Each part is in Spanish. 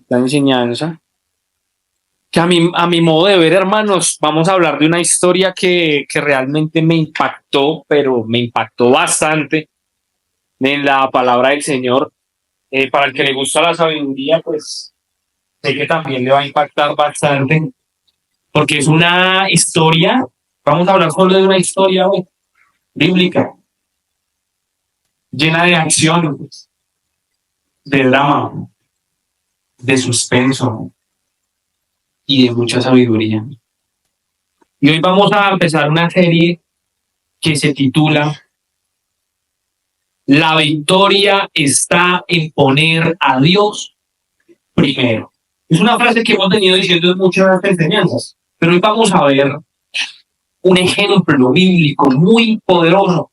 la enseñanza. Que a mi modo de ver, hermanos, vamos a hablar de una historia que realmente me impactó, pero me impactó bastante en la palabra del Señor. Para el que le gusta la sabiduría, pues sé que también le va a impactar bastante, porque es una historia, vamos a hablar solo de una historia hoy, bíblica, llena de acción, de drama, de suspenso y de mucha sabiduría. Y hoy vamos a empezar una serie que se titula La victoria está en poner a Dios primero. Es una frase que hemos venido diciendo en muchas enseñanzas, pero hoy vamos a ver un ejemplo bíblico muy poderoso.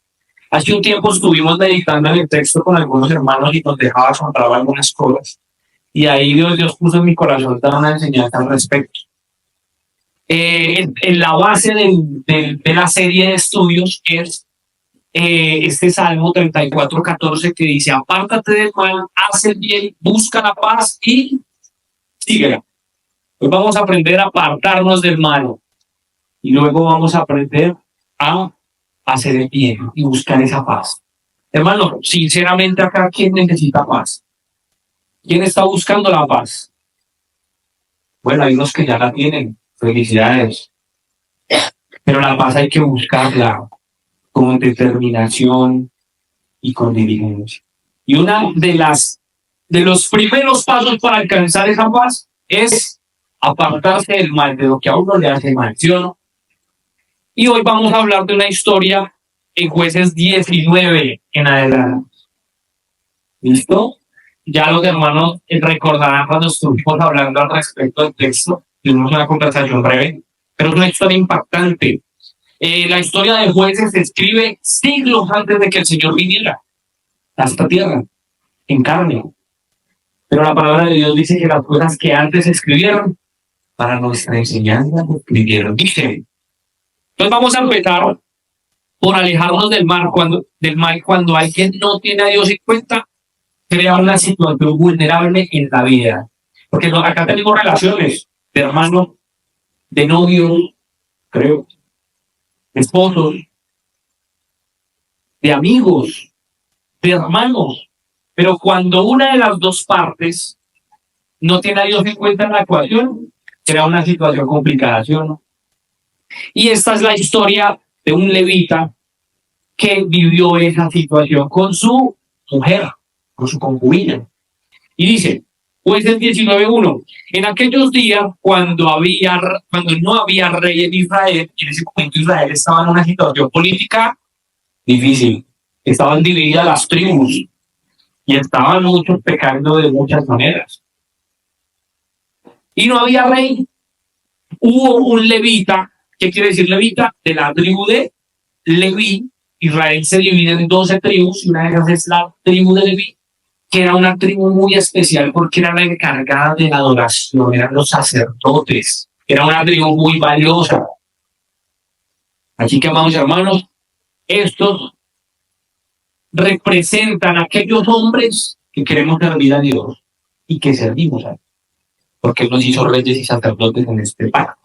Hace un tiempo estuvimos meditando en el texto con algunos hermanos y nos dejaba asombrar algunas cosas. Y ahí Dios puso en mi corazón dar una enseñanza al respecto. En la base de la serie de estudios es este Salmo 34:14 que dice: apártate del mal, haz el bien, busca la paz y síguela. Hoy vamos a aprender a apartarnos del mal y luego vamos a aprender a hacer el bien y buscar esa paz. Hermano, sinceramente acá, ¿quién necesita paz? ¿Quién está buscando la paz? Bueno, hay unos que ya la tienen. Felicidades. Pero la paz hay que buscarla con determinación y con diligencia. Y una de los primeros pasos para alcanzar esa paz es apartarse del mal, de lo que a uno le hace mal, ¿sí o no? Y hoy vamos a hablar de una historia en Jueces 19 en adelante. ¿Listo? Ya los hermanos recordarán cuando estuvimos hablando al respecto del texto. Tuvimos una conversación breve, pero es una historia impactante. La historia de Jueces se escribe siglos antes de que el Señor viniera a esta tierra, en carne. Pero la palabra de Dios dice que las cosas que antes se escribieron, para nuestra enseñanza se escribieron. Dice, entonces vamos a empezar por alejarnos del mal cuando alguien no tiene a Dios en cuenta, crea una situación vulnerable en la vida. Porque acá tenemos relaciones de hermanos, de novios, creo, de esposos, de amigos, de hermanos. Pero cuando una de las dos partes no tiene a Dios en cuenta en la ecuación, crea una situación complicada, ¿sí o no? Y esta es la historia de un levita que vivió esa situación con su mujer, con su concubina. Y dice, Jueces 19:1, en aquellos días cuando no había rey en Israel, en ese momento Israel estaba en una situación política difícil. Estaban divididas las tribus y estaban muchos pecando de muchas maneras. Y no había rey. Hubo un levita. ¿Qué quiere decir levita? De la tribu de Leví. Israel se divide en 12 tribus y una de ellas es la tribu de Leví, que era una tribu muy especial porque era la encargada de la adoración, eran los sacerdotes, era una tribu muy valiosa. Así que, amados hermanos, estos representan a aquellos hombres que queremos servir a Dios y que servimos a Dios, porque Él nos hizo reyes y sacerdotes en este pacto.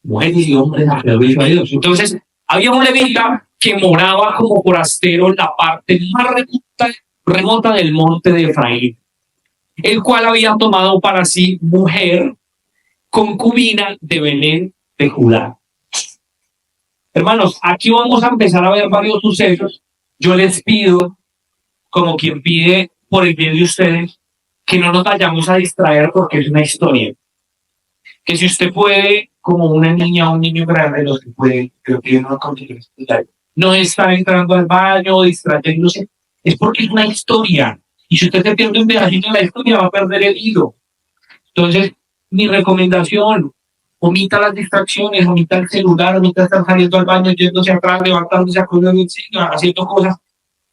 Mujeres y hombres a servicio a Dios. Entonces, había un levita que moraba como forastero en la parte más remota del monte de Efraín, el cual había tomado para sí mujer concubina de Belén de Judá. Hermanos, aquí vamos a empezar a ver varios sucesos. Yo les pido, como quien pide por el bien de ustedes, que no nos vayamos a distraer porque es una historia. Que si usted puede, como una niña o un niño grande, los que pueden, creo que no está entrando al baño, distrayéndose, es porque es una historia. Y si usted se pierde un pedacito de la historia, va a perder el hilo. Entonces, mi recomendación, omita las distracciones, omita el celular, omita estar saliendo al baño, yéndose atrás, levantándose, haciendo cosas.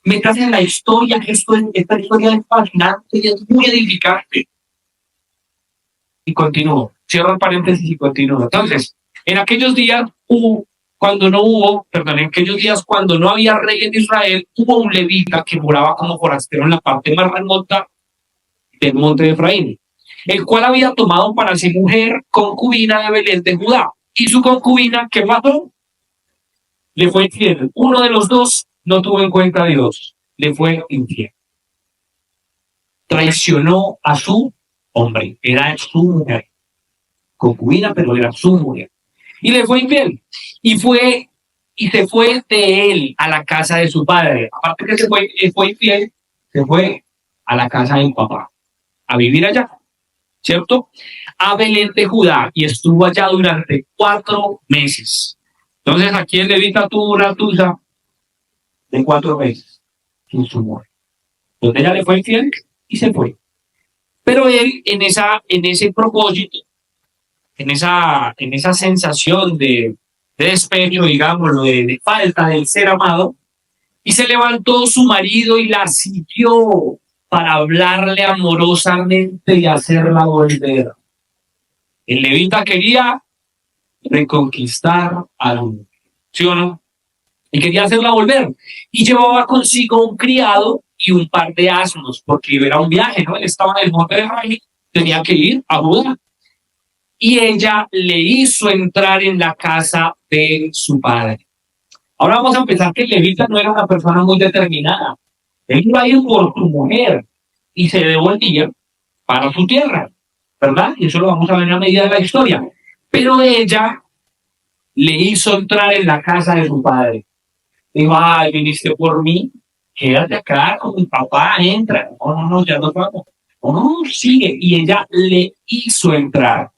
Métase en la historia, que esta historia es fascinante y es muy edificante. Y continúo. Cierro el paréntesis y continúo. Entonces, en aquellos días cuando no había rey en Israel, hubo un levita que moraba como forastero en la parte más remota del monte de Efraín. el cual había tomado para sí mujer concubina de Belén de Judá. Y su concubina, ¿qué pasó? Le fue infiel. Uno de los dos no tuvo en cuenta a Dios, le fue infiel. Traicionó a su hombre, era su mujer, concubina, pero era su mujer. Y le fue infiel. Y se fue de él a la casa de su padre. Aparte que fue infiel, se fue a la casa de su papá, a vivir allá, ¿cierto? A Belén de Judá, y estuvo allá durante 4 meses. Entonces aquí el levita tuvo una tusa de 4 meses sin su mujer. Entonces ella le fue infiel y se fue. Pero él en ese propósito, en esa sensación de despecho, digámoslo, de falta del ser amado, y se levantó su marido y la siguió para hablarle amorosamente y hacerla volver. El levita quería reconquistar a la mujer, ¿sí o no? Y quería hacerla volver. Y llevaba consigo un criado y un par de asnos, porque era un viaje, ¿no? Él estaba en el monte de Rai, tenía que ir a Judá. Y ella le hizo entrar en la casa de su padre. Ahora vamos a empezar que el levita no era una persona muy determinada. Él iba a ir por su mujer y se devolvía para su tierra, ¿verdad? Y eso lo vamos a ver a medida de la historia. Pero ella le hizo entrar en la casa de su padre. Dijo, ay, viniste por mí, quédate acá con mi papá, entra. No, no, no, ya nos vamos. No, no, sigue. Y ella le hizo entrar.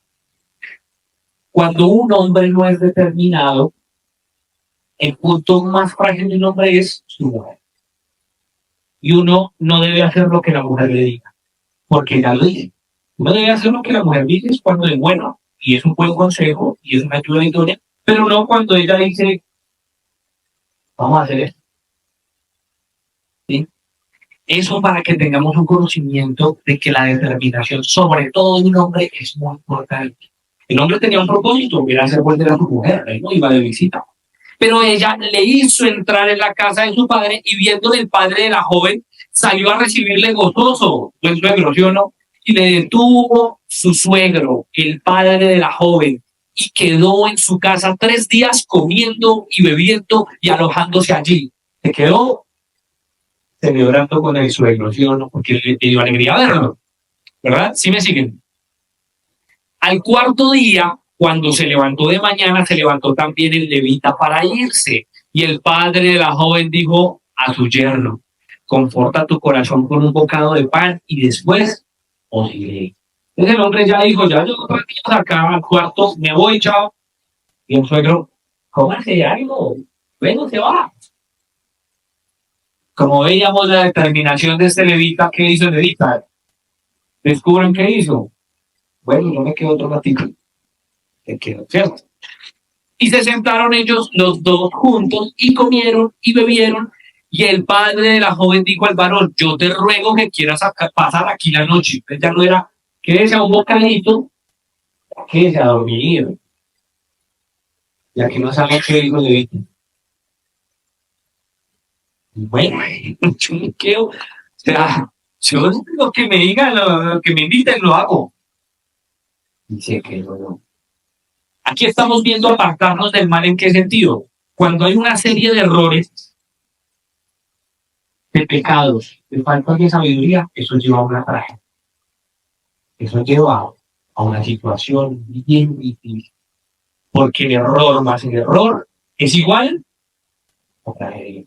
Cuando un hombre no es determinado, el punto más frágil de un hombre es su mujer. Y uno no debe hacer lo que la mujer le diga, porque ya lo dice. Uno debe hacer lo que la mujer dice es cuando es bueno, y es un buen consejo, y es una ayuda idónea, pero no cuando ella dice, vamos a hacer esto. ¿Sí? Eso para que tengamos un conocimiento de que la determinación, sobre todo de un hombre, es muy importante. El hombre tenía un propósito, era hacer volver a su mujer, él no iba de visita. Pero ella le hizo entrar en la casa de su padre y viéndole el padre de la joven, salió a recibirle gozoso, el suegro, ¿sí o no? Y le detuvo su suegro, el padre de la joven, y quedó en su casa 3 días comiendo y bebiendo y alojándose allí. Se quedó celebrando con el suegro, ¿sí o no? Porque le dio alegría verlo, ¿verdad? ¿Sí me siguen? Al cuarto día, cuando se levantó de mañana, se levantó también el levita para irse. Y el padre de la joven dijo a su yerno, conforta tu corazón con un bocado de pan y después os iré. Entonces el hombre ya dijo, ya yo 3 días acá al cuarto, me voy, chao. Y el suegro, cómase algo, bueno, se va. Como veíamos la determinación de este levita, ¿qué hizo el levita? Descubren qué hizo. Bueno, yo me quedo otro ratito. Me quedo, ¿cierto? Y se sentaron ellos los dos juntos y comieron y bebieron. Y el padre de la joven dijo al varón, yo te ruego que quieras pasar aquí la noche. Entonces ya no era, quédese a un bocadito, quédese a dormir. Y aquí no sabe qué dijo Levita. Bueno, yo me quedo, o sea, yo lo que me digan, lo que me inviten, lo hago. Dice que no. Aquí estamos viendo apartarnos del mal en qué sentido. Cuando hay una serie de errores, de pecados, de falta de sabiduría, eso lleva a una tragedia. Eso lleva a una situación bien difícil. Porque el error más el error es igual a tragedia.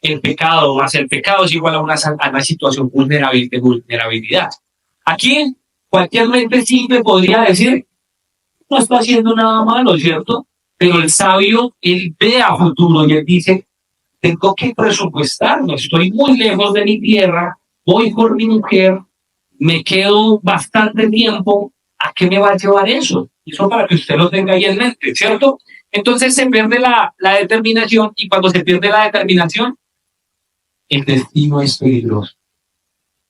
El pecado más el pecado es igual a una situación de vulnerabilidad. Aquí cualquier mente simple podría decir, no está haciendo nada malo, ¿cierto? Pero el sabio, él ve a futuro y él dice, tengo que presupuestarme, estoy muy lejos de mi tierra, voy por mi mujer, me quedo bastante tiempo, ¿a qué me va a llevar eso? Eso para que usted lo tenga ahí en mente, ¿cierto? Entonces se pierde la determinación y cuando se pierde la determinación, el destino es peligroso.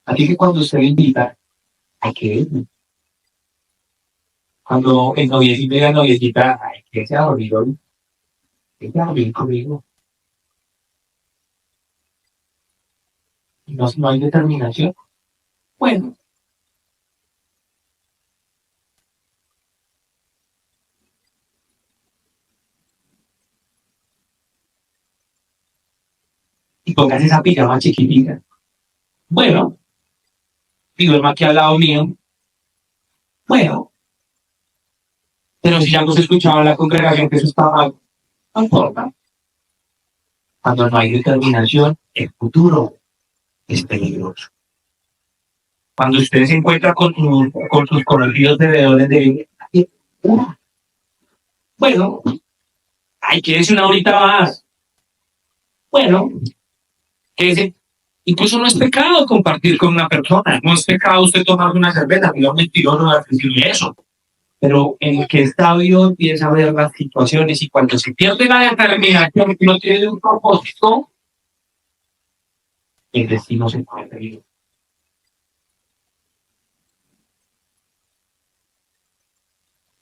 Así que cuando usted le invita, hay que ir. Cuando el noviecito y la noviecita, hay que se dormir hoy, hay que dormir conmigo. No, no hay determinación. Bueno, póngase esa pijama chiquitica. Bueno, y duerma aquí al lado mío. Bueno, pero si ya no se escuchaba en la congregación que eso estaba mal, no importa. Cuando no hay determinación, el futuro es peligroso. Cuando usted se encuentra con sus conocidos bebedores de vino, bueno, ay, quédese una horita más. Bueno, quédese. Incluso no es pecado compartir con una persona, no es pecado usted tomar una cerveza, no es mentiroso no decirle eso. Pero en el que está Dios empieza a ver las situaciones y cuando se pierde la determinación que no tiene un propósito, el destino se puede perder.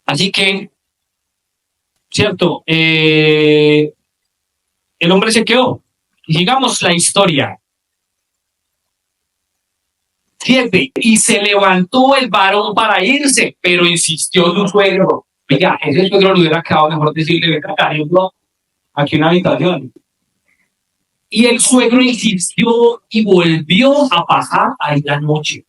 Así que, cierto, el hombre se quedó. Sigamos la historia. 7. Y se levantó el varón para irse, pero insistió su suegro. Oiga, ese suegro le hubiera quedado mejor decirle, venga, cariño, aquí una habitación. Y el suegro insistió y volvió a pasar ahí la noche.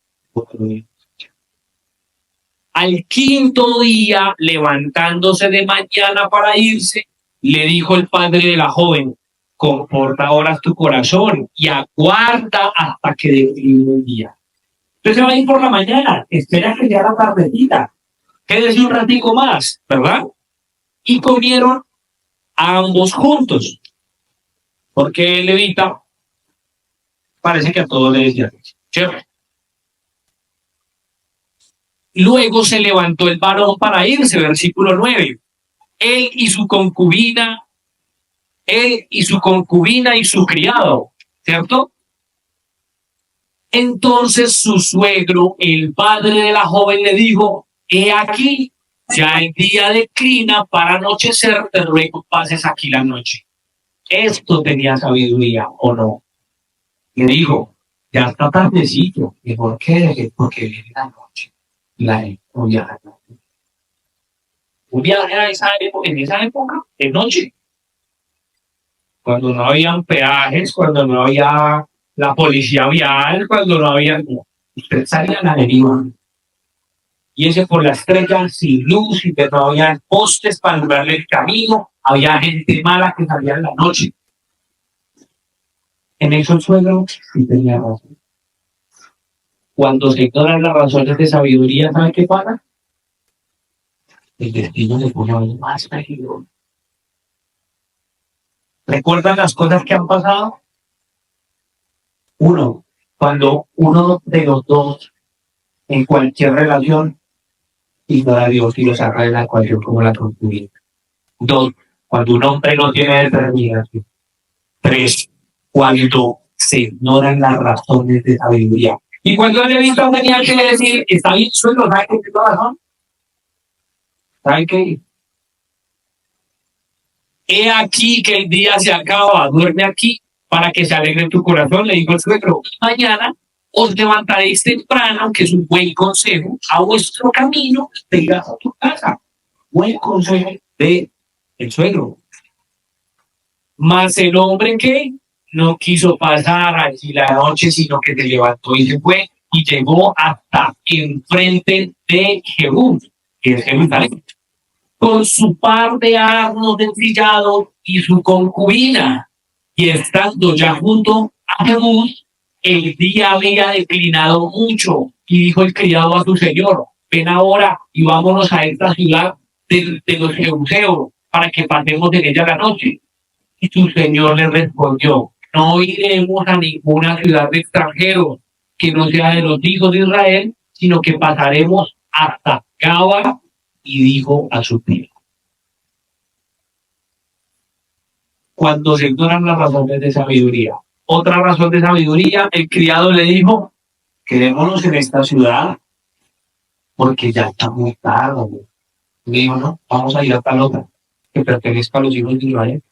Al quinto día, levantándose de mañana para irse, le dijo el padre de la joven, conforta ahora tu corazón y aguarda hasta que decline el día. Entonces se va a ir por la mañana, espera que sea la tardecita, quédese un ratico más, ¿verdad? Y comieron ambos juntos, porque el levita parece que a todos le decía, chévere. Luego se levantó el varón para irse, versículo 9. Él y su concubina y su criado, ¿cierto? Entonces su suegro, el padre de la joven, le dijo, he aquí, ya el día declina para anochecer, te ruego pases aquí la noche. Esto tenía sabiduría, ¿o no? Le dijo, ya está tardecito, ¿y por qué? Porque viene la noche. Un viaje en esa época, de noche, cuando no habían peajes, cuando no había la policía vial, cuando no había... Usted salía a la deriva. Y ese por la estrella, sin luz, y no había postes para alumbrarle el camino, había gente mala que salía en la noche. En eso el suegro sí tenía razón. Cuando se ignoran las razones de sabiduría, ¿sabe qué pasa? El destino se pone aún más peligroso. ¿Recuerdan las cosas que han pasado? Uno, cuando uno de los dos en cualquier relación ignora a Dios y lo saca de la ecuación como la concubina. 2, cuando un hombre no tiene determinación. 3, cuando se ignoran las razones de sabiduría. Y cuando el levita tenía que decir, está bien, suelo, ¿sabe qué tiene razón? ¿Saben qué? He aquí que el día se acaba, duerme aquí para que se alegre tu corazón, le dijo el suegro. Mañana os levantaréis temprano, que es un buen consejo, a vuestro camino, te irás a tu casa. Buen consejo de el suegro. Mas el hombre que no quiso pasar allí la noche, sino que se levantó y se fue y llegó hasta enfrente de Jehú, que es Jerusalén, con su par de asnos ensillados y su concubina. Y estando ya junto a Jehú, el día había declinado mucho. Y dijo el criado a su señor, ven ahora y vámonos a esta ciudad de los Jebuseos para que pasemos en ella la noche. Y su señor le respondió, no iremos a ninguna ciudad de extranjeros que no sea de los hijos de Israel, sino que pasaremos hasta Gaba. Y dijo a su tío, cuando se ignoran las razones de sabiduría. Otra razón de sabiduría, el criado le dijo, quedémonos en esta ciudad porque ya está muy tarde. Le dijo, no, vamos a ir a tal otra que pertenezca a los hijos de Israel.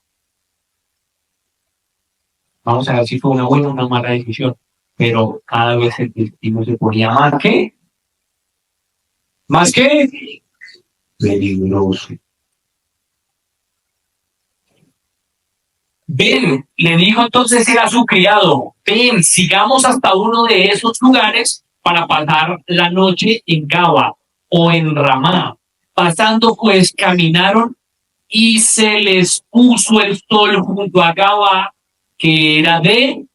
Vamos a ver si fue una buena o una mala decisión. Pero cada vez el destino se ponía más que peligroso. Ven, le dijo entonces él a su criado, ven, sigamos hasta uno de esos lugares para pasar la noche en Gaba o en Ramá. Pasando pues caminaron y se les puso el sol junto a Gaba, que era de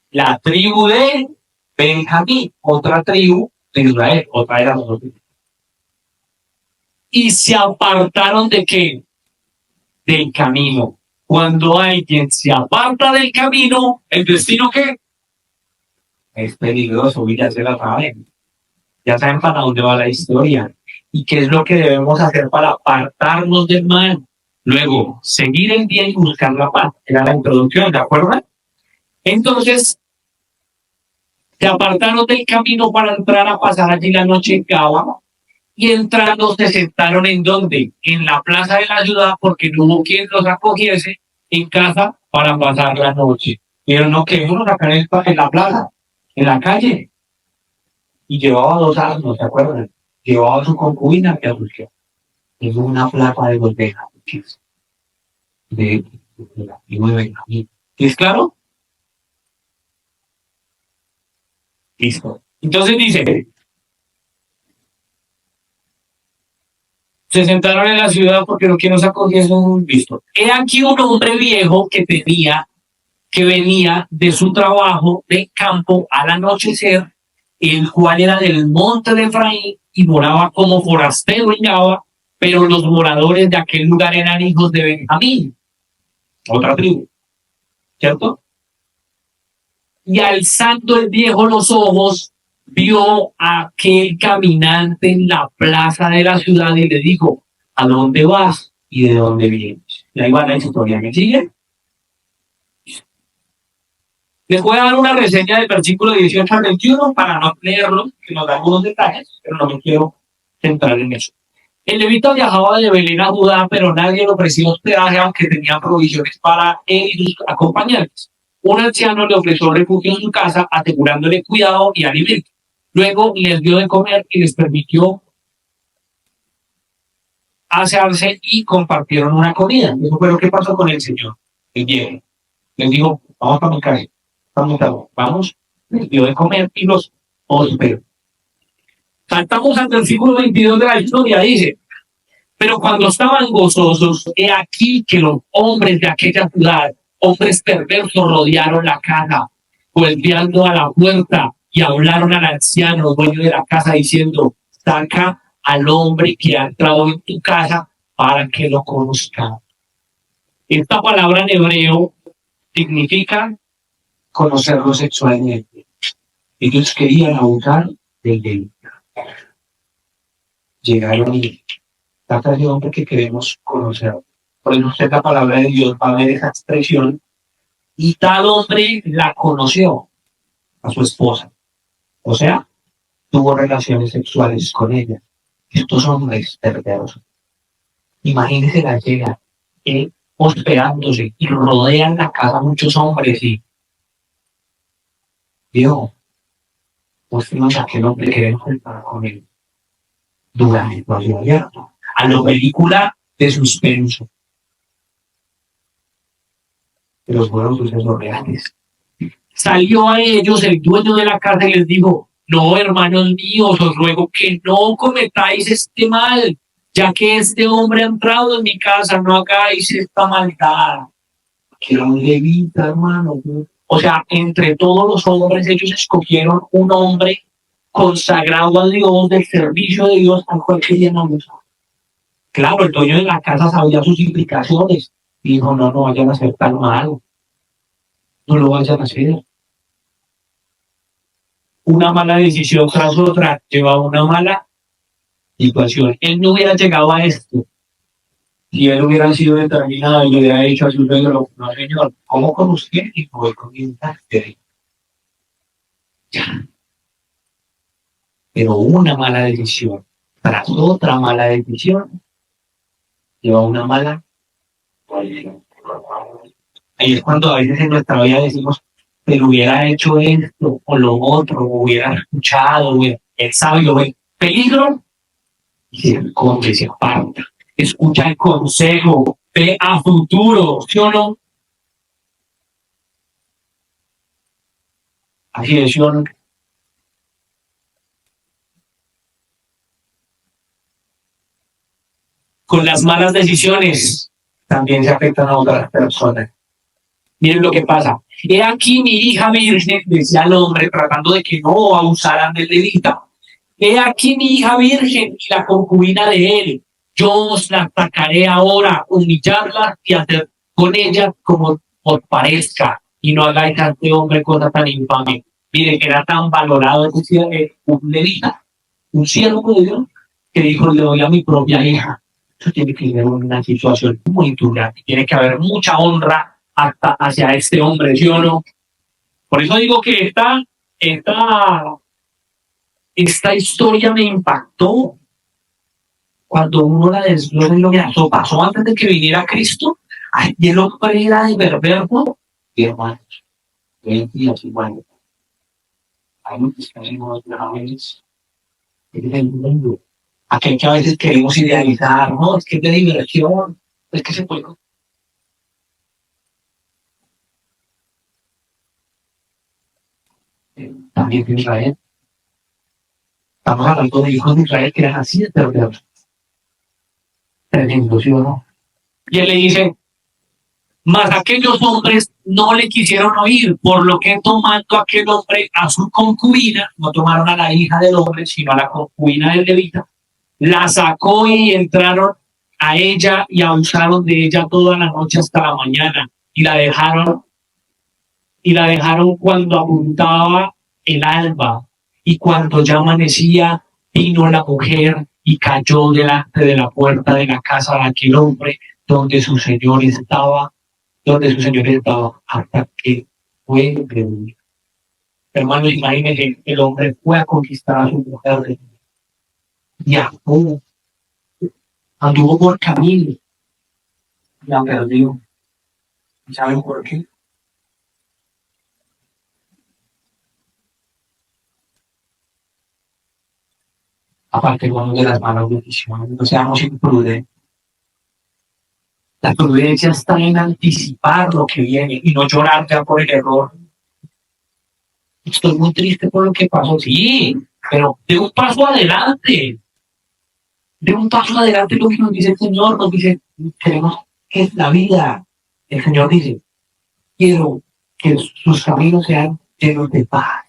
la tribu de Benjamín, otra tribu de Israel, otra era nosotros. Y se apartaron de qué? Del camino. Cuando alguien se aparta del camino, ¿el destino qué? Es peligroso, y ya se la saben. Ya saben para dónde va la historia. ¿Y qué es lo que debemos hacer para apartarnos del mal? Luego, seguir el bien y buscar la paz. Era la introducción, ¿de acuerdo? Entonces, se apartaron del camino para entrar a pasar allí la noche en Gaba. Y entrando se sentaron en donde, en la plaza de la ciudad, porque no hubo quien los acogiese en casa para pasar la noche. Pero no que uno acá en la plaza, en la calle, y llevaba 2 asnos, ¿se acuerdan? Llevaba a su concubina que asusció. Es una plaza de golpeja, de la tribu de Benjamín. ¿Es claro? Listo. Entonces dice, se sentaron en la ciudad porque no quieren acogiesen un visto. He aquí un hombre viejo que venía de su trabajo de campo al anochecer, el cual era del monte de Efraín y moraba como forastero en Gaba, pero los moradores de aquel lugar eran hijos de Benjamín, otra tribu, ¿cierto? Y alzando el viejo los ojos, vio a aquel caminante en la plaza de la ciudad y le dijo, ¿a dónde vas y de dónde vienes? Y ahí va la historia, ¿me sigue? Les voy a dar una reseña del versículo 18 al 21 para no leerlo, que nos da algunos detalles, pero no me quiero centrar en eso. El levita viajaba de Belén a Judá, pero nadie le ofreció hospedaje, aunque tenía provisiones para él y sus acompañantes. Un anciano le ofreció refugio en su casa, asegurándole cuidado y alimento. Luego les dio de comer y les permitió asearse y compartieron una comida. Eso fue lo que pasó con el Señor, el viejo. Les dijo, vamos para mi casa, vamos, les dio de comer y los hospedó. Saltamos al versículo 22 de la historia, dice, pero cuando estaban gozosos, he aquí que los hombres de aquella ciudad, hombres perversos, rodearon la casa, golpeando a la puerta y hablaron al anciano, dueño de la casa, diciendo, saca al hombre que ha entrado en tu casa para que lo conozca. Esta palabra en hebreo significa conocerlo sexualmente. Ellos querían abusar del delito. Llegaron y la clase de hombre que queremos conocer. Por eso usted la palabra de Dios va a ver esa expresión. Y tal hombre la conoció a su esposa. O sea, tuvo relaciones sexuales con ella. Estos hombres perversos. Imagínense la llega, hospedándose y rodean la casa muchos hombres y Dios, mostremos a aquel hombre que queremos estar con él durante el proceso abierto. A la película de suspenso. De los buenos sucesos reales. Salió a ellos el dueño de la casa y les dijo, no, hermanos míos, os ruego que no cometáis este mal, ya que este hombre ha entrado en mi casa, no hagáis esta maldad. Que era un levita, hermano. O sea, entre todos los hombres, ellos escogieron un hombre consagrado a Dios, del servicio de Dios, al cual querían abusar. Claro, el dueño de la casa sabía sus implicaciones. Dijo, no vayan a hacer tan malo. No lo vayan a hacer. Una mala decisión tras otra lleva a una mala situación. Él no hubiera llegado a esto si él hubiera sido determinado y le hubiera dicho a su suegro, no señor, ¿cómo con usted? Y voy con mi ya. Pero una mala decisión tras otra mala decisión lleva a una mala. Ahí es cuando a veces en nuestra vida decimos, pero hubiera hecho esto o lo otro, hubiera escuchado, el sabio ve peligro y se esconde, se aparta, escucha el consejo, ve a futuro, ¿sí o no? Así es, yo con las malas decisiones también se afectan a otras personas. Miren lo que pasa. He aquí mi hija virgen, decía el hombre, tratando de que no abusaran del levita. He aquí mi hija virgen y la concubina de él. Yo os la atacaré ahora, humillarla y hacer con ella como os parezca. Y no hagáis a este hombre cosa tan infame. Miren, era tan valorado un levita, un siervo de Dios, que dijo, le doy a mi propia hija. Eso tiene que ser una situación muy dura. Tiene que haber mucha honra hasta hacia este hombre, ¿sí o no? Por eso digo que esta historia me impactó cuando uno la desglosa y lo que pasó antes de que viniera Cristo. Ay, y el hombre era de perverso. Y hermanos, 20 días igual. Hay muchos que hacemos graves. Es el mundo. Aquel que a veces queremos idealizar, no, es que es de diversión, es que se puede. También en Israel. Estamos hablando de hijos de Israel que eran así de perversos. Tremendo, ¿sí o no? Y él le dice, mas aquellos hombres no le quisieron oír, por lo que tomando aquel hombre a su concubina, no tomaron a la hija del hombre, sino a la concubina del levita, la sacó y entraron a ella y abusaron de ella toda la noche hasta la mañana y la dejaron cuando apuntaba el alba, y cuando ya amanecía vino la mujer y cayó delante de la puerta de la casa de aquel hombre donde su señor estaba hasta que fue de día. Hermano, imagínense, el hombre fue a conquistar a su mujer, viajó, anduvo por camino, la perdió. ¿Saben por qué? Aparte de las malas decisiones, no seamos imprudentes. La prudencia está en anticipar lo que viene y no llorar ya por el error. Estoy muy triste por lo que pasó, sí, pero de un paso adelante. De un paso adelante lo que nos dice el Señor, nos dice, queremos que es la vida. El Señor dice, quiero que sus caminos sean llenos de paz,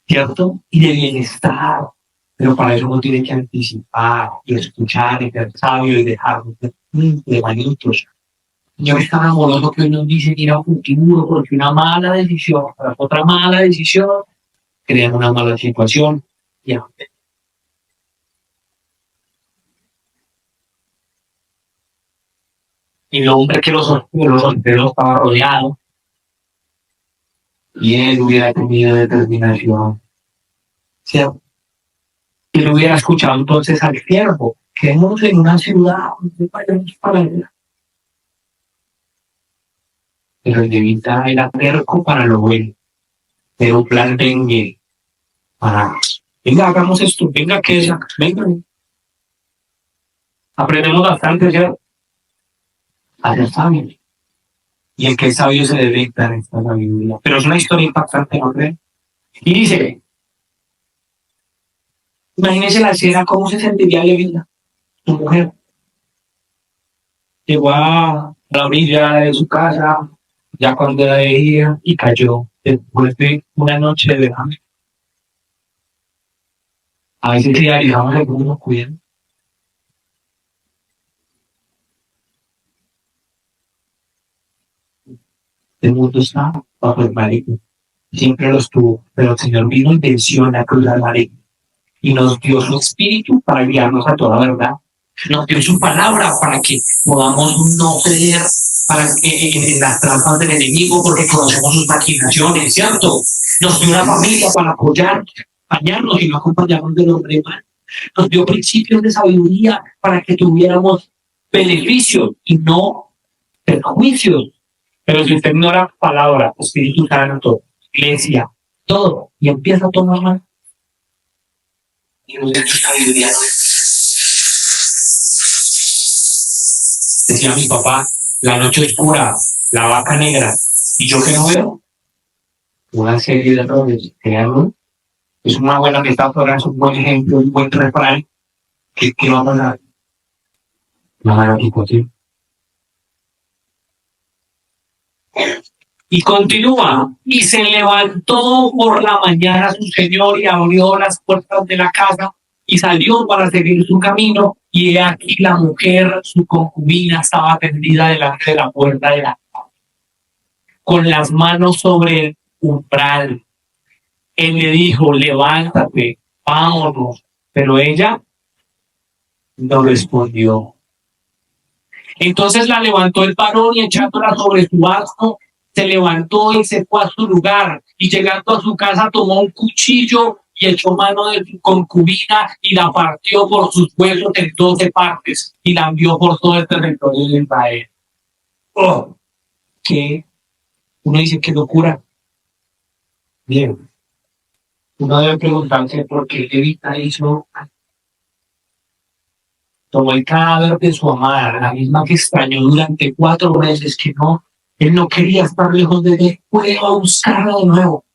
¿cierto? Y de bienestar. Pero para eso uno tiene que anticipar y escuchar y ser sabio y dejar de manitos. El Señor es tan amoroso que hoy nos dice ir a futuro, porque una mala decisión, otra mala decisión, crea una mala situación. Ya. Y el hombre que los solteros estaba rodeado, y él hubiera tenido determinación, ¿cierto? Y él hubiera escuchado entonces al siervo, quedémonos en una ciudad, vayamos para allá. Pero el levita era terco para lo bueno, pero un plan dengue para, venga, hagamos esto, venga, que esa, venga. Aprendemos bastante, ¿cierto? A ser sabios. Y el que es sabio se deleita en esta sabiduría. Pero es una historia impactante, ¿no creen? Y dice, imagínese la escena, cómo se sentiría Levita, su mujer. Llegó a la orilla de su casa, ya cuando la veía, y cayó después de una noche de verano. A veces idealizamos que nos cuiden. El mundo está bajo el maligno. Siempre lo estuvo, pero el Señor vino y venció la cruz al maligno. Y nos dio su espíritu para guiarnos a toda verdad. Nos dio su palabra para que podamos no ceder en las trampas del enemigo, porque conocemos sus maquinaciones, ¿cierto? Nos dio una familia para apoyar, acompañarnos y no acompañarnos del hombre mal. Nos dio principios de sabiduría para que tuviéramos beneficios y no perjuicios. Pero si usted ignora palabra, Espíritu Santo, iglesia, todo, y empieza todo mal, y nos da sabiduría. Decía mi papá, la noche oscura, la vaca negra, y yo que no veo, una serie de errores, créanlo. Es una buena metáfora, es un buen ejemplo, un buen refrán. ¿Qué va a pasar? No van a discutir. Y continúa, y se levantó por la mañana su señor y abrió las puertas de la casa y salió para seguir su camino, y he aquí la mujer, su concubina, estaba tendida delante de la puerta de la casa, con las manos sobre el umbral. Él le dijo, levántate, vámonos, pero ella no respondió. Entonces la levantó el varón y echándola sobre su asno, se levantó y se fue a su lugar. Y llegando a su casa tomó un cuchillo y echó mano de su concubina y la partió por sus huesos en 12 partes y la envió por todo el territorio de Israel. Oh, que uno dice, qué locura. Bien, uno debe preguntarse por qué Levita hizo. Tomó el cadáver de su amada, la misma que extrañó durante 4 meses, que no, él no quería estar lejos de él, fue a buscarla de nuevo.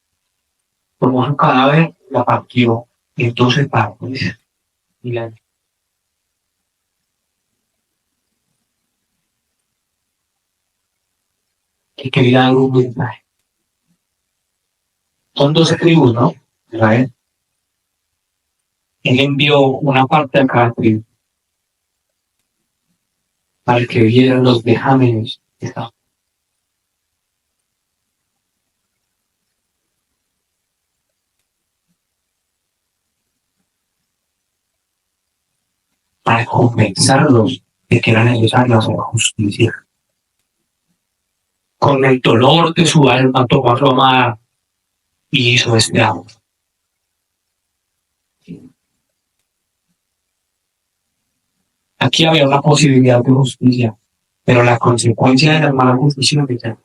Tomó su cadáver, la partió en 12 partes y la... que quería dar un mensaje. Son 12 tribus, ¿no? Israel. Él envió una parte a cada tribu para que vieran los vejámenes que estaban. Para compensarlos de que eran necesarias la justicia. Con el dolor de su alma tomó a su amada y hizo este acto. Aquí había una posibilidad de justicia, pero la consecuencia de la mala justicia no era.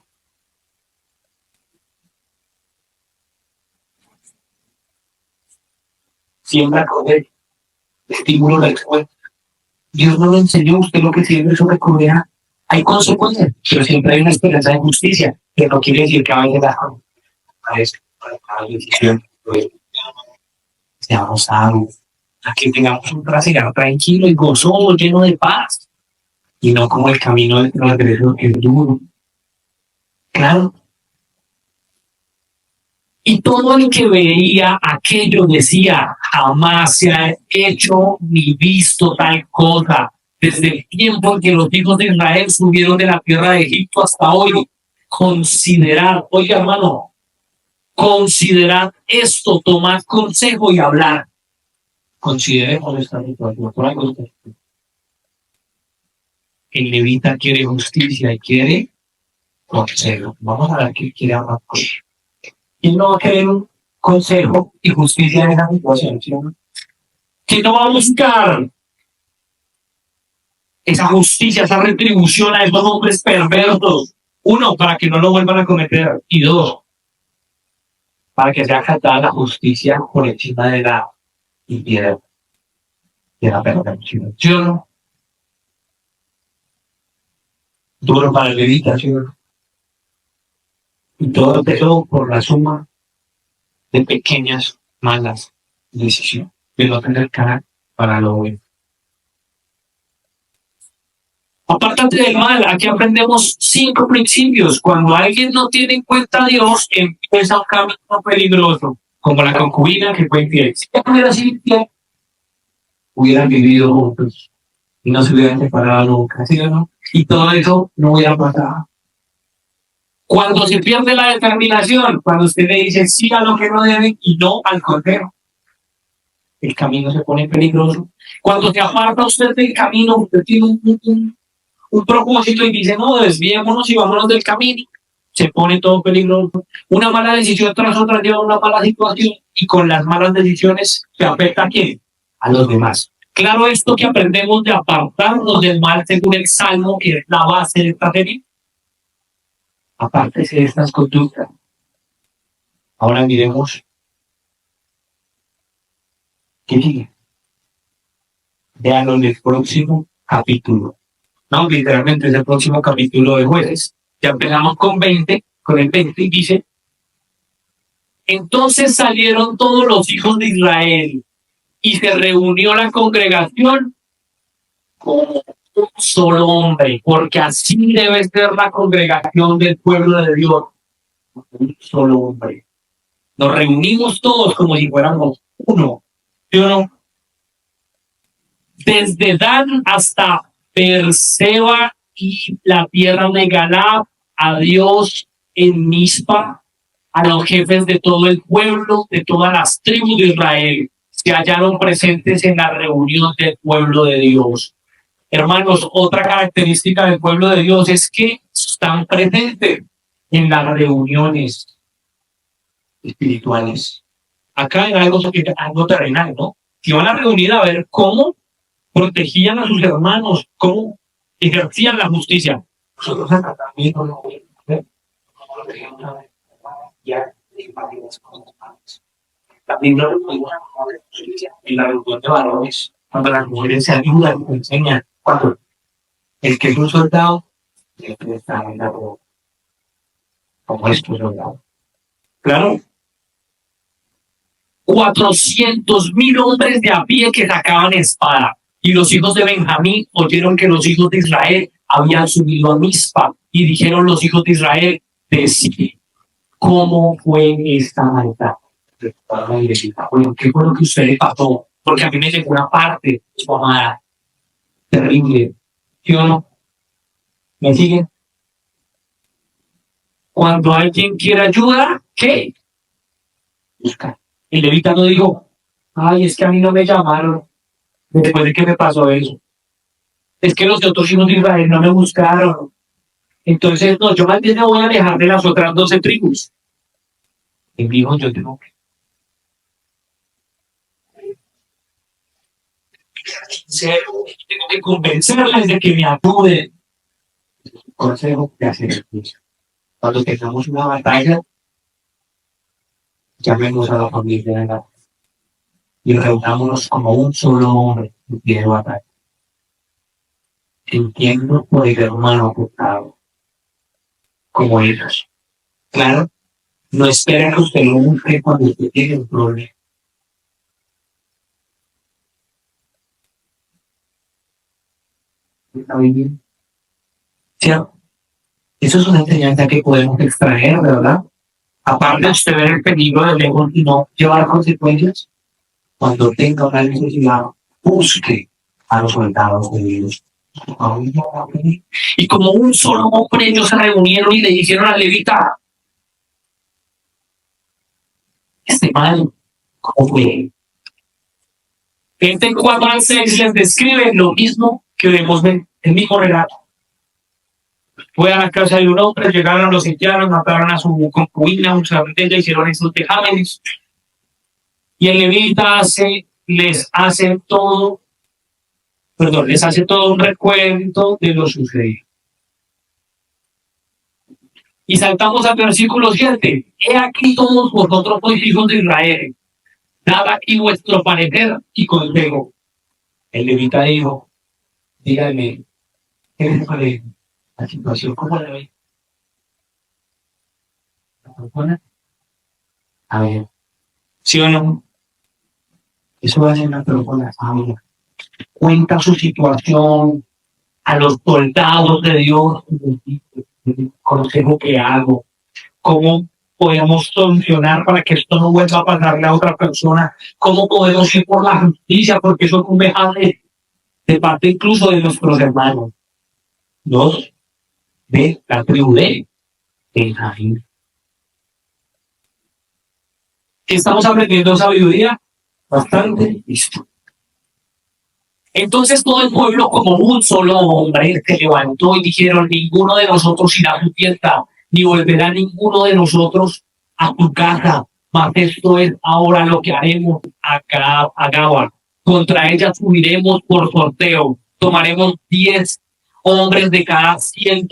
Siembra correcto, estímulo la respuesta. Dios no lo enseñó, usted lo que siempre eso recurrirá. Hay consecuencias, pero siempre hay una esperanza de justicia, que no quiere decir que vaya a cada decisión. Seamos sabios, a que tengamos un trasero tranquilo y gozoso, lleno de paz, y no como el camino del transgresor que es duro. Claro. Y todo el que veía aquello decía, jamás se ha hecho ni visto tal cosa. Desde el tiempo en que los hijos de Israel subieron de la tierra de Egipto hasta hoy. Considerad, oiga hermano, considerad esto, tomad consejo y hablar. Consideremos esta situación. El levita quiere justicia y quiere consejo. Vamos a ver qué quiere hablar. ¿Quién no va a querer un consejo y justicia en esa situación? ¿Quién no va a buscar esa justicia, esa retribución a esos hombres perversos? Uno, para que no lo vuelvan a cometer. Y dos, para que sea acatada la justicia por encima de la impiedad, de la perversión. ¿Sí o no? Duro para el levita, ¿sí o no? Y todo eso por la suma de pequeñas malas decisiones, de no tener cara para lo bueno. Apártate del mal, aquí aprendemos 5 principios. Cuando alguien no tiene en cuenta a Dios, empieza un camino peligroso, como la concubina que fue infiel. Si ella hubiera sido infiel, hubieran vivido juntos y no se hubieran separado nunca, ¿sí o no? Y todo eso no hubiera pasado. Cuando se pierde la determinación, cuando usted le dice sí a lo que no debe y no al consejo, el camino se pone peligroso. Cuando se aparta usted del camino, usted tiene un propósito y dice, no, desviémonos y vámonos del camino, se pone todo peligroso. Una mala decisión tras otra lleva a una mala situación y con las malas decisiones se afecta a quién? A los demás. Claro, esto que aprendemos de apartarnos del mal según el Salmo, que es la base de esta serie. Apártese de estas conductas. Ahora miremos qué sigue. Vean en el próximo capítulo. No, literalmente es el próximo capítulo de Jueces. Ya empezamos con 20, con el 20 y dice, Entonces salieron todos los hijos de Israel y se reunió la congregación como un solo hombre, porque así debe ser la congregación del pueblo de Dios, un solo hombre. Nos reunimos todos como si fuéramos uno, ¿sí o no? Desde Dan hasta Beerseba y la tierra de Galaad, a Dios en Mizpa, a los jefes de todo el pueblo, de todas las tribus de Israel, se hallaron presentes en la reunión del pueblo de Dios. Hermanos, otra característica del pueblo de Dios es que están presentes en las reuniones espirituales. Acá era algo terrenal, ¿no? Que iban a reunir a ver cómo protegían a sus hermanos, cómo ejercían la justicia. Nosotros acá también no también no en la reunión de varones, cuando las mujeres se ayudan, se enseñan, cuando el que es un soldado, el que está en la boca, como es tu soldado. Claro, 400.000 hombres de a pie que sacaban espada. Y los hijos de Benjamín oyeron que los hijos de Israel habían subido a Mizpa. Y dijeron los hijos de Israel, decid, ¿cómo fue esta maldad? Bueno, ¿qué fue lo que usted le pasó? Porque a mí me llegó una parte, su amada, terrible. ¿Sí o no? ¿Me siguen? Cuando alguien quiere ayuda, ¿qué? Busca. El levita no dijo, ay, es que a mí no me llamaron después de que me pasó eso. Es que los otros hijos de Israel no me buscaron. Entonces, no, yo más bien me voy a alejar de las otras 12 tribus. Y dijo, yo tengo que tengo que convencerles de que me ayuden. Consejo de hacer ejercicio. Cuando tengamos una batalla, llamemos a la familia de la y reunámonos como un solo hombre en pie de batalla. Entiendo por el hermano pecado, como ellos. Claro, no esperen que usted lo busque cuando usted tiene un problema. ¿Está bien? ¿Cierto? Eso es una enseñanza que podemos extraer, ¿verdad? Aparte de usted ver el peligro de lejos y no llevar consecuencias, cuando tenga una necesidad, busque a los soldados de Dios. Y como un solo hombre, ellos se reunieron y le dijeron al levita, este mal, ¿cómo fue? Este 4 al 6 les describe lo mismo que vemos en el mismo relato. Fue a la casa de un hombre, llegaron, lo sitiaron, mataron a su concubina, un ella, hicieron esos vejámenes. Y el levita les hace todo un recuento de lo sucedido. Y saltamos al versículo 7. He aquí todos vosotros sois hijos de Israel. Dad aquí vuestro parecer y consejo. El levita dijo, díganme, ¿qué les parece? La situación, ¿cómo la ve? ¿La persona? A ver, ¿sí o no? Eso va a ser una persona sabia. Cuenta su situación a los soldados de Dios. El consejo que hago. ¿Cómo podemos solucionar para que esto no vuelva a pasarle a otra persona? ¿Cómo podemos ir por la justicia? Porque eso es un vejame de parte incluso de nuestros hermanos. 2. De la tribu de Benjamín. ¿Estamos aprendiendo sabiduría? Bastante. Listo. Entonces todo el pueblo como un solo hombre se levantó y dijeron, ninguno de nosotros irá a su tierra, ni volverá ninguno de nosotros a tu casa. Mas esto es ahora lo que haremos a Gaba. Contra ella subiremos por sorteo. Tomaremos 10 hombres de cada 100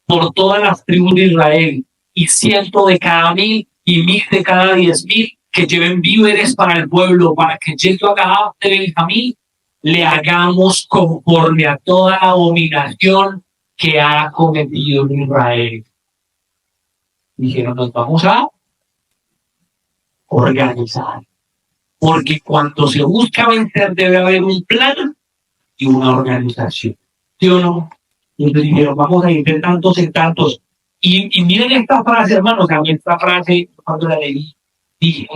por todas las tribus de Israel, y 100 de cada 1000, y 1000 de cada 10.000, que lleven víveres para el pueblo, para que yendo a Gaba de Benjamín, le hagamos conforme a toda la abominación que ha cometido Israel. Dijeron, nos vamos a organizar. Porque cuando se busca vencer debe haber un plan y una organización. ¿Sí o no? Y entonces dijeron, vamos a ir de tantos en tantos. Y miren esta frase, hermanos, a mí esta frase, cuando la leí, dije,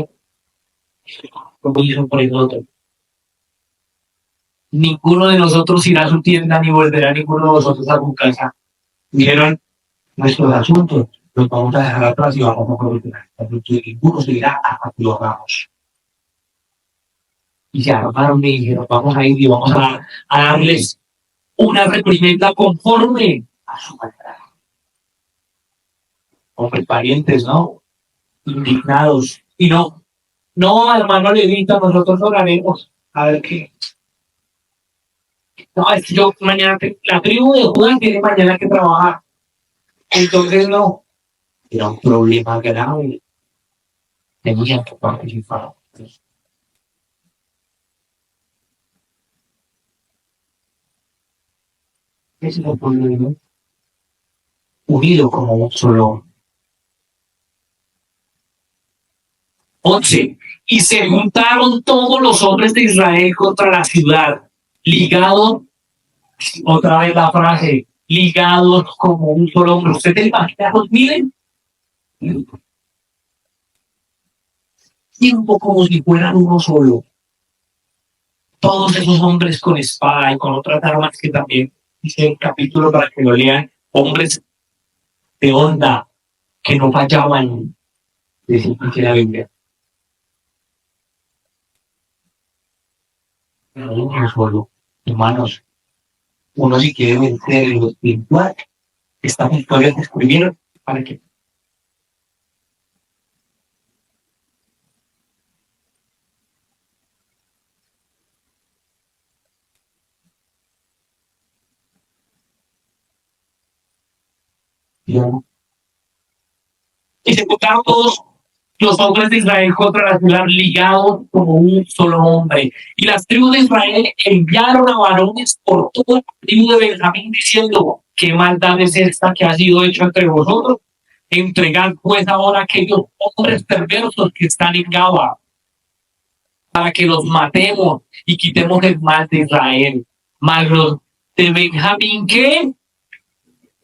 como hizo por el otro. Ninguno de nosotros irá a su tienda ni volverá ninguno de nosotros a su casa. Vieron nuestros asuntos, los vamos a dejar atrás y vamos a colocar. Ninguno se irá hasta que lo hagamos. Y se armaron y dijeron, vamos a ir y vamos a darles una reprimenda conforme a su maldad. Hombre, parientes, ¿no? Indignados. Y no, hermano Levita, nosotros oraremos. A ver qué. No, es que yo mañana, la tribu de Judá tiene mañana que trabajar. Entonces no. Era un problema grave. Tenían que participar. Ese es el problema. Unido como un solo. 11. Y se juntaron todos los hombres de Israel contra la ciudad, ligados, otra vez la frase, ligados como un solo hombre. ¿Usted te imagina los miren? Tiempo como si fueran uno solo. Todos esos hombres con espada y con otras armas que también dice el capítulo para que lo lean, hombres de onda que no fallaban, dice la Biblia. No uno solo, hermanos. Uno si quiere vencer en lo espiritual, estas historias se escribieron para que y se juntaron todos los hombres de Israel contra la ciudad ligados como un solo hombre. Y las tribus de Israel enviaron a varones por toda la tribu de Benjamín diciendo, ¿qué maldad es esta que ha sido hecha entre vosotros? Entregad pues ahora a aquellos hombres perversos que están en Gaba, para que los matemos y quitemos el mal de Israel. Mas los de Benjamín, ¿qué?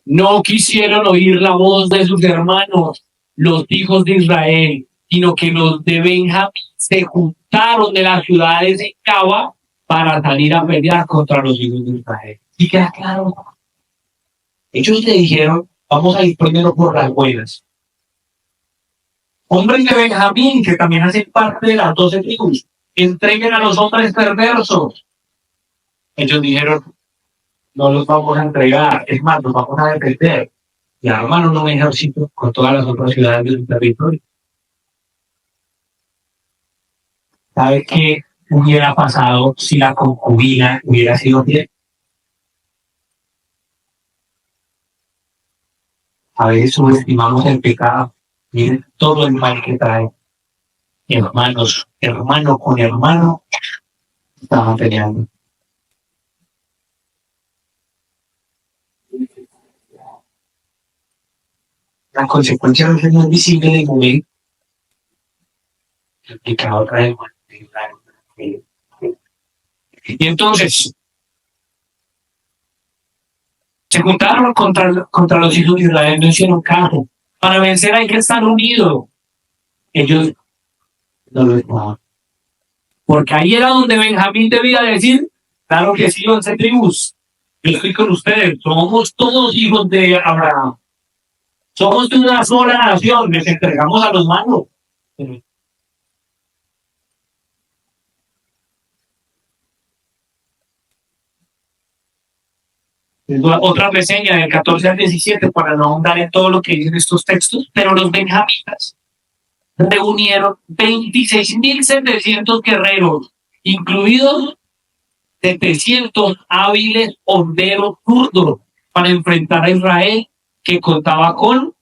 No quisieron oír la voz de sus hermanos, los hijos de Israel, sino que los de Benjamín se juntaron de las ciudades de Gaba para salir a pelear contra los hijos de Israel. ¿Y queda claro? Ellos le dijeron, vamos a ir primero por las buenas. Hombres de Benjamín, que también hacen parte de las 12 tribus, entreguen a los hombres perversos. Ellos dijeron, no los vamos a entregar, es más, los vamos a defender. Y armaron un ejército con todas las otras ciudades del territorio. ¿Sabe qué hubiera pasado si la concubina hubiera sido fiel? A veces subestimamos el pecado. Miren todo el mal que trae. Hermanos, hermano con hermano, estaban peleando. La consecuencia no es muy visible de momento. El pecado trae mal. Y entonces se juntaron contra los hijos de Israel, no hicieron caso. Para vencer hay que estar unidos. Ellos no lo estaban. Porque ahí era donde Benjamín debía decir, claro que sí, 11 tribus. Yo estoy con ustedes, somos todos hijos de Abraham. Somos de una sola nación, les entregamos a los manos. Otra reseña del 14 al 17 para no ahondar en todo lo que dicen estos textos, pero los benjamitas reunieron 26.700 guerreros, incluidos 700 hábiles honderos kurdos, para enfrentar a Israel, que contaba con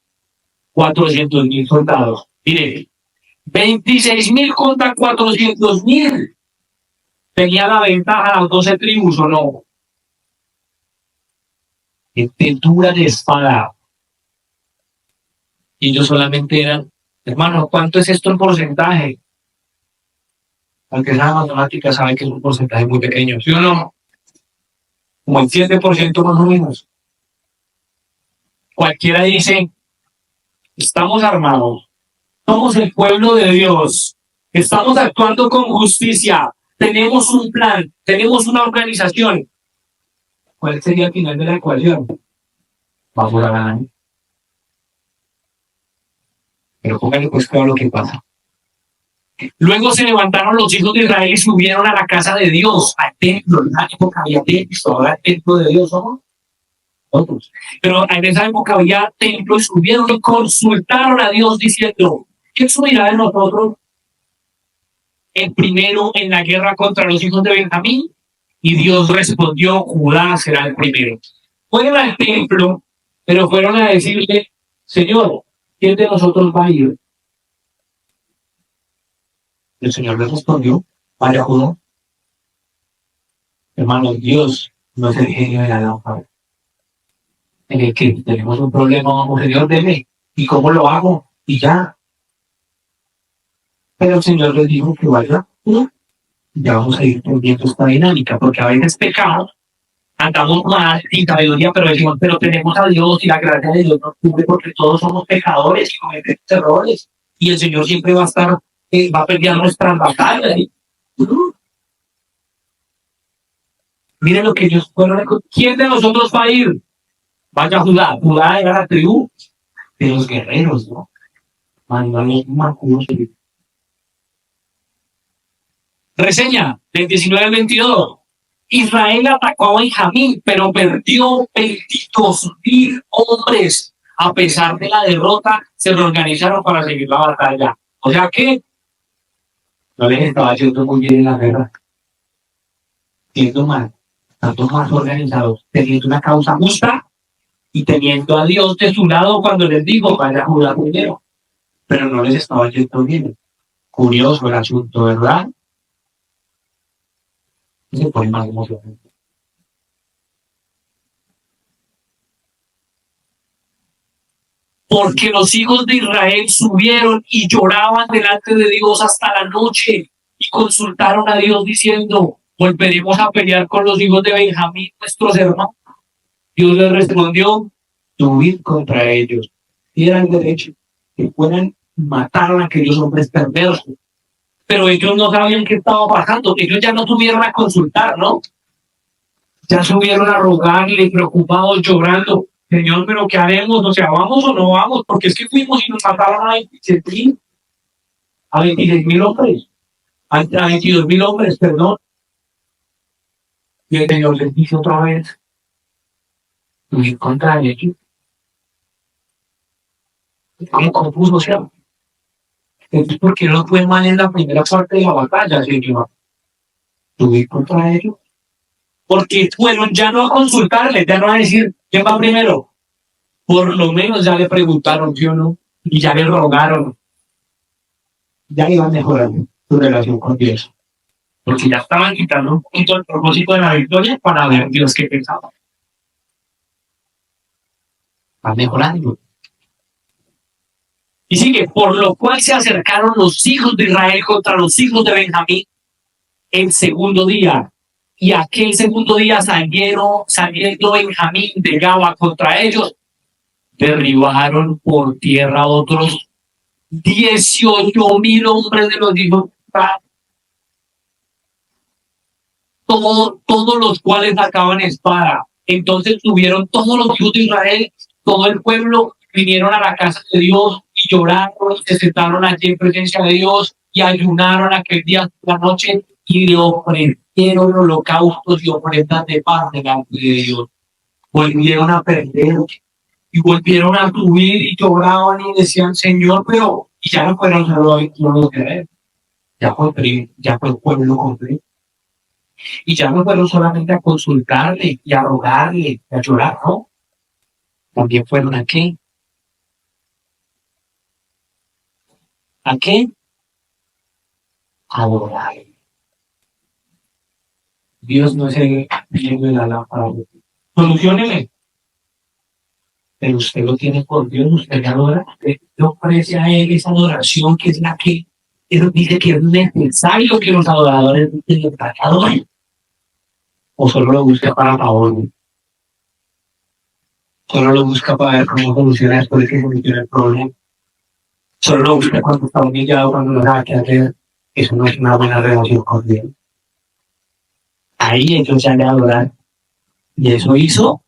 400.000 soldados. Mire, 26.000 contra 400.000. ¿Tenía la ventaja las 12 tribus o no? En tentura de espada. Y ellos solamente eran Hermano, ¿cuánto es esto en porcentaje? Aunque sea matemática, sabe que es un porcentaje muy pequeño, ¿sí o no? Como el 7% más o menos. Cualquiera dice, estamos armados, somos el pueblo de Dios, estamos actuando con justicia, tenemos un plan, tenemos una organización. ¿Cuál sería el final de la ecuación? Vamos a ganar. Pero póngale pues claro lo que pasa. Luego se levantaron los hijos de Israel y subieron a la casa de Dios, al templo. En esa época había templo, ahora el templo de Dios somos nosotros. Pero en esa época había templo y subieron y consultaron a Dios diciendo, ¿quién subirá de nosotros el primero en la guerra contra los hijos de Benjamín? Y Dios respondió, Judá será el primero. Fueron al templo, pero fueron a decirle, Señor, ¿quién de nosotros va a ir? El Señor les respondió, vaya Judá. Hermano, Dios no es el genio de la lámpara. En el que tenemos un problema, vamos, Señor, deme. ¿Y cómo lo hago? Y ya. Pero el Señor les dijo que vaya, ¿no? Ya vamos a ir viendo esta dinámica, porque a veces pecamos, andamos mal, sin sabiduría, pero decimos, pero tenemos a Dios y la gracia de Dios nos cubre porque todos somos pecadores y cometemos errores. Y el Señor siempre va a estar, va a pelear nuestras batallas. Miren lo que ellos fueron. ¿Quién de nosotros va a ir? Vaya Judá. Judá era la tribu de los guerreros, ¿no? Mandalos maculos. Reseña del 19 al 22. Israel atacó a Benjamín, pero perdió 22,000 hombres. A pesar de la derrota, se reorganizaron para seguir la batalla. O sea que no les estaba yendo muy bien en la guerra. Siendo mal, tanto más organizados, teniendo una causa justa y teniendo a Dios de su lado cuando les dijo, vaya a Judá primero. Pero no les estaba yendo bien. Curioso el asunto, ¿verdad? Se pone más emocionante. Porque los hijos de Israel subieron y lloraban delante de Dios hasta la noche y consultaron a Dios diciendo, volveremos a pelear con los hijos de Benjamín, nuestros hermanos. Dios les respondió, subid contra ellos. Tienen derecho que puedan matar a aquellos hombres perversos. Pero ellos no sabían qué estaba pasando. Ellos ya no subieron a consultar, ¿no? Ya subieron a rogarle, preocupados, llorando. Señor, pero ¿qué haremos? O sea, ¿vamos o no vamos? Porque es que fuimos y nos mataron a 26,000, a 26,000 hombres, a 22,000 hombres, perdón. Y el Señor les dice otra vez, subir contra ellos. Estamos confusos, ¿cierto? Entonces, ¿por qué no fue mal en la primera parte de la batalla, Señor? Subir contra ellos. Porque fueron ya no a consultarle, ya no a decir, ¿quién va primero? Por lo menos ya le preguntaron, ¿sí o no? Y ya le rogaron. Ya iban mejorando su relación con Dios. Porque ya estaban quitando un poquito el propósito de la victoria para ver Dios qué pensaba. Va mejorando. Y sigue, por lo cual se acercaron los hijos de Israel contra los hijos de Benjamín el segundo día. Y aquel segundo día saliendo Benjamín de Gaba contra ellos, derribaron por tierra otros 18,000 hombres de los hijos de Israel. Todos los cuales sacaban espada. Entonces subieron todos los hijos de Israel, todo el pueblo, vinieron a la casa de Dios y lloraron, se sentaron allí en presencia de Dios y ayunaron aquel día por la noche y le ofrecieron holocaustos y ofrendas de paz delante de Dios. Volvieron a perder y volvieron a subir y lloraban y decían, Señor, pero y ya no fueron solo los guerreros, ya fue el pueblo completo. Y ya no fueron solamente a consultarle y a rogarle y a llorar, ¿no? También fueron a qué? ¿A qué? A adorar. Dios no es el genio de la lámpara. Solucióneme. pero usted lo tiene por Dios, usted le adora, usted le ofrece a Él esa adoración que es la que Él dice que es necesario que los adoradores le adoren, o solo lo busca para favor, solo lo busca para ver cómo soluciona después de que soluciona el problema, solo lo busca cuando está humillado, cuando no sabe qué hacer. Eso no es una buena relación con Dios. Ahí ellos ya le adoran, y eso hizo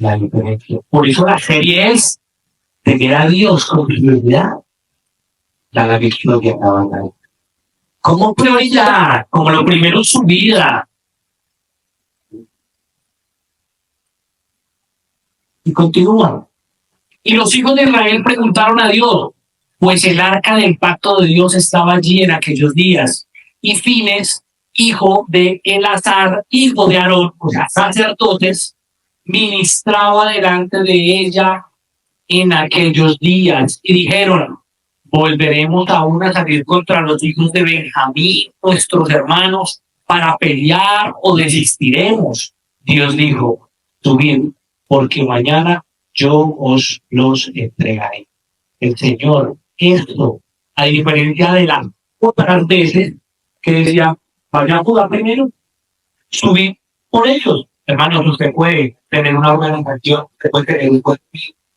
la diferencia. Por eso la serie es tener a Dios con prioridad, la virtud que acaban de ver. Como prioridad, como lo primero en su vida. Y continúa. Y los hijos de Israel preguntaron a Dios, pues el arca del pacto de Dios estaba allí en aquellos días. Y Fines, hijo de Elazar, hijo de Aarón, o sea, sacerdotes, ministraba delante de ella en aquellos días. Y dijeron, volveremos aún a salir contra los hijos de Benjamín, nuestros hermanos, para pelear, o desistiremos. Dios dijo, subid, porque mañana yo os los entregaré. El Señor, esto, a diferencia de las otras veces que decía, vaya a jugar primero, subid por ellos. Hermanos, usted puede tener una organización, usted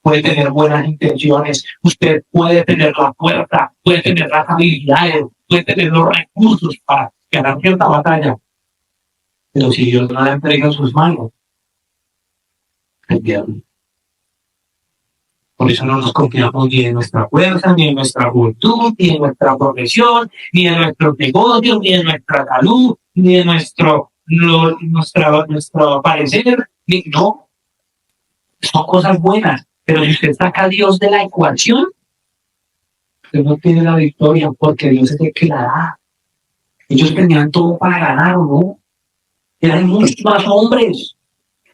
puede tener buenas intenciones, usted puede tener la fuerza, puede tener las habilidades, puede tener los recursos para ganar cierta batalla. Pero si Dios no la entrega en sus manos, el diablo. Por eso no nos confiamos ni en nuestra fuerza, ni en nuestra juventud, ni en nuestra profesión, ni en nuestros negocios, ni en nuestra salud, ni en nuestro parecer. No, son cosas buenas. Pero si usted saca a Dios de la ecuación, usted no tiene la victoria, porque Dios es el que la da. Ellos tenían todo para ganar, ¿o no? Eran muchos más hombres.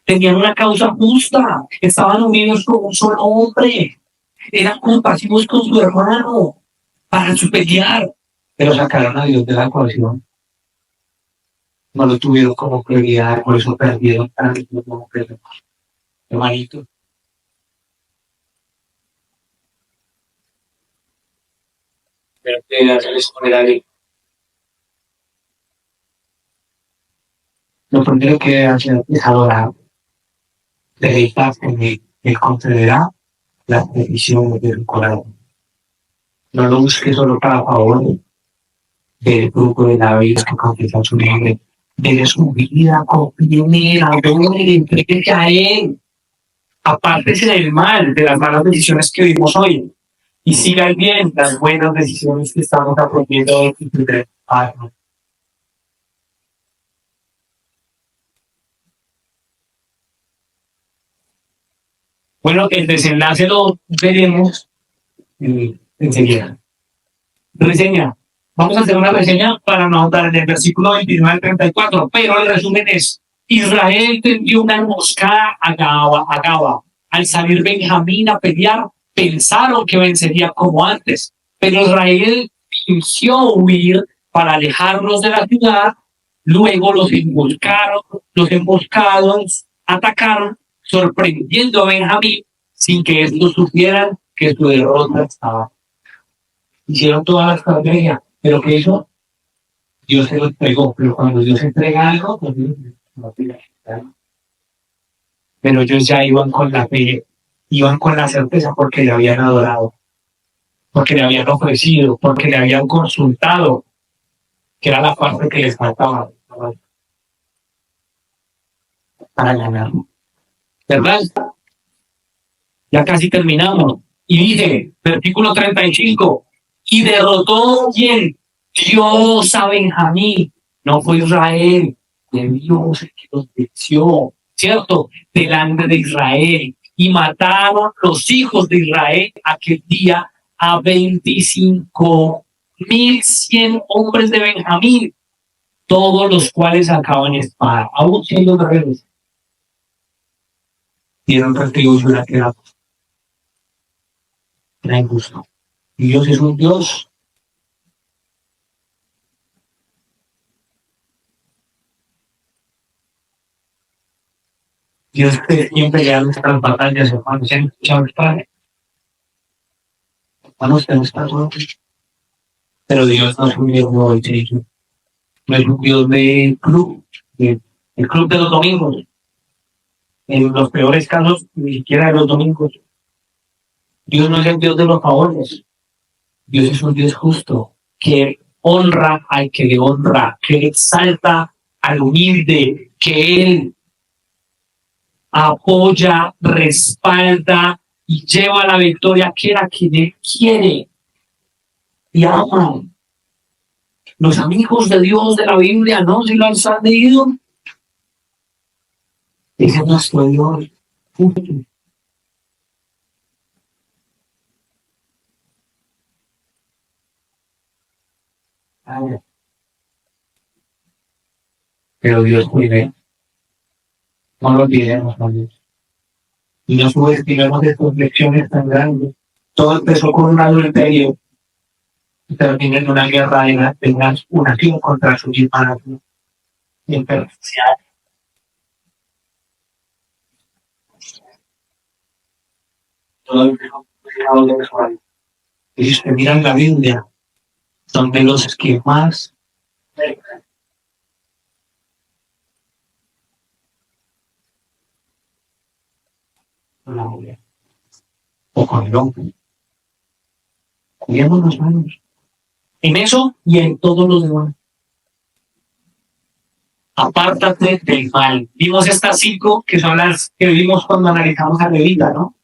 Tenían una causa justa, estaban unidos con un solo hombre, eran compasivos con su hermano para su pelear, pero sacaron a Dios de la ecuación, no lo tuvieron como prioridad, por eso perdieron tanto como prioridad. Hermanito. Pero que hacerles poner a Dios. Lo primero que hacer es adorar, deleitarse en Él concederá las peticiones del corazón. No lo busque solo para favor del grupo de la vida que confiesa su nombre. Dele su vida, confíe en Él, adore, entréguese a Él. Apártese del mal, de las malas decisiones que vimos hoy. Y siga el bien, las buenas decisiones que estamos aprendiendo hoy. Bueno, el desenlace lo veremos enseguida. Reseña. Vamos a hacer una reseña para no anotar en el versículo 29 al 34, pero el resumen es: Israel tendió una emboscada a Gaba. Al salir Benjamín a pelear, pensaron que vencería como antes, pero Israel fingió huir para alejarlos de la ciudad. Luego los emboscados atacaron, sorprendiendo a Benjamín sin que estos supieran que su derrota estaba. Hicieron toda la estrategia, pero que eso Dios se lo entregó. Pero cuando Dios entrega algo, pues no tiene. Pero ellos ya iban con la fe, iban con la certeza porque le habían adorado, porque le habían ofrecido, porque le habían consultado, que era la parte que les faltaba para ganar. ¿Verdad? Ya casi terminamos. Y dice, versículo 35, y derrotó ¿quién? Dios a Benjamín. No fue Israel, de Dios el que los venció, ¿cierto? Delante de Israel. Y mataron los hijos de Israel aquel día a 25.100 hombres de Benjamín, todos los cuales sacaban espada, aún siendo guerreros. Dieron retribución a que era injusto. Dios es un Dios Dios siempre le da nuestras batallas, hermanos. ¿Se han escuchado el Padre? Hermanos, usted no está solo. Pero Dios no es un Dios de bolsillo. No es un Dios de club, el club de los domingos. En los peores casos, ni siquiera de los domingos. Dios no es el Dios de los favores. Dios es un Dios justo, que honra al que le honra, que exalta al humilde, que Él apoya, respalda y lleva la victoria a quien Él quiere y ama. Los amigos de Dios de la Biblia, ¿no? Si lo han leído, ese es nuestro Dios. Pero Dios cuide, no lo olvidemos, amigos. Y no subestimemos estas lecciones tan grandes. Todo empezó con un adulterio y termina en una guerra de una acción contra sus hermanos. Y si usted mira en la Biblia, son de los que más o con el hombre. Cuidemos las manos. En eso y en todos los demás. Apártate del mal. Vimos estas 5 que son las que vimos cuando analizamos a Levita, ¿no?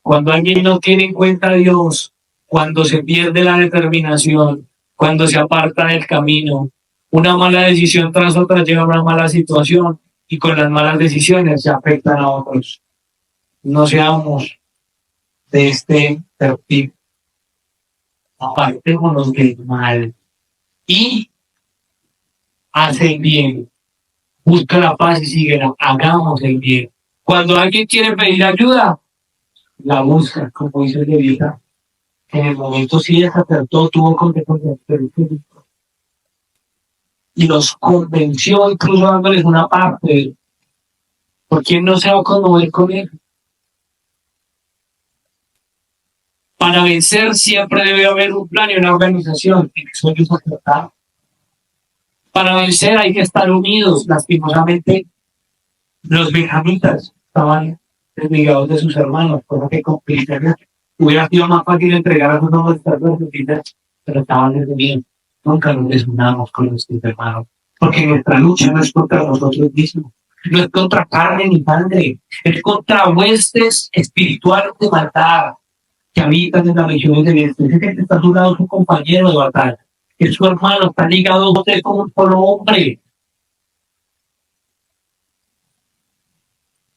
Cuando alguien no tiene en cuenta a Dios, cuando se pierde la determinación, cuando se aparta del camino, una mala decisión tras otra lleva a una mala situación y con las malas decisiones se afectan a otros. No seamos de este perfil. Apartémonos del mal y hace el bien. Busca la paz y síguela. Hagamos el bien. Cuando alguien quiere pedir ayuda, la busca, como dice Levita. En el momento sí desacertó, tuvo consecuencias, pero y los convenció, incluso dándoles una parte. ¿Por quién no se va a conmover con él? Para vencer siempre debe haber un plan y una organización. Eso es acertar. Para vencer hay que estar unidos. Lastimosamente, los benjamitas estaban desligados de sus hermanos, cosa que con criterios hubiera sido más fácil entregar a sus hombres pero estaban desunidos. Nunca nos desunamos con nuestros hermanos, porque nuestra lucha no es contra nosotros mismos, no es contra carne ni sangre, es contra huestes espirituales de maldad que habitan en las regiones de este. Ese que está a su lado, su compañero de batalla, es su hermano, está ligado a usted como un solo hombre.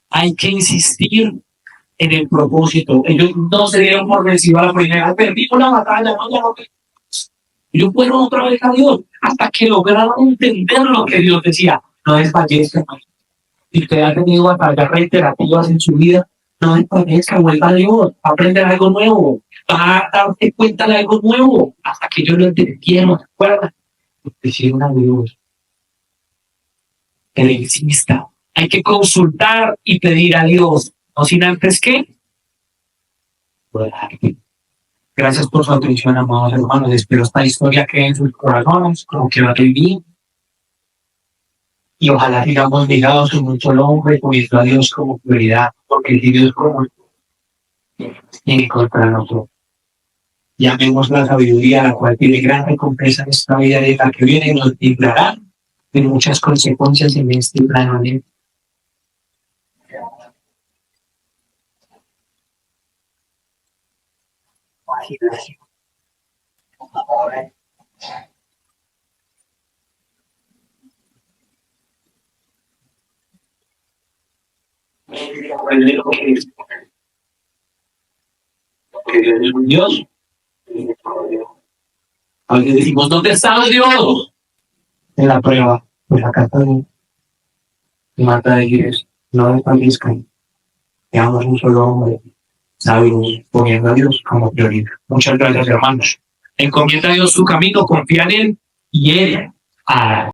Hay que insistir en el propósito. Ellos no se dieron por vencido a la primera, perdimos la batalla, no, ya no. Ellos fueron otra vez a Dios hasta que lograron entender lo que Dios decía. No desfallezca. Si usted ha tenido batallas reiterativas en su vida, no desfallezca, vuelva a Dios, aprender algo nuevo, va a darse cuenta de algo nuevo hasta que yo lo entendieron. ¿Se acuerdan? Decían a Dios que le insista. Hay que consultar y pedir a Dios, no sin antes que. Gracias por su atención, amados hermanos. Espero esta historia quede en sus corazones, como que va a vivir. Y ojalá sigamos ligados en un solo hombre, poniendo a Dios como prioridad, porque si Dios como tiene contra nosotros. Llamemos la sabiduría, la cual tiene gran recompensa en esta vida de la que viene y nos librará de muchas consecuencias en este plano. Que Dios es un Dios. A veces decimos, ¿dónde está Dios? En la prueba, pues acá está Dios. Y mata de Dios, no desfallezcan. Seamos un solo hombre, sabios, poniendo a Dios como prioridad. Muchas gracias, hermanos. Encomienda a Dios su camino, confía en Él y Él hará.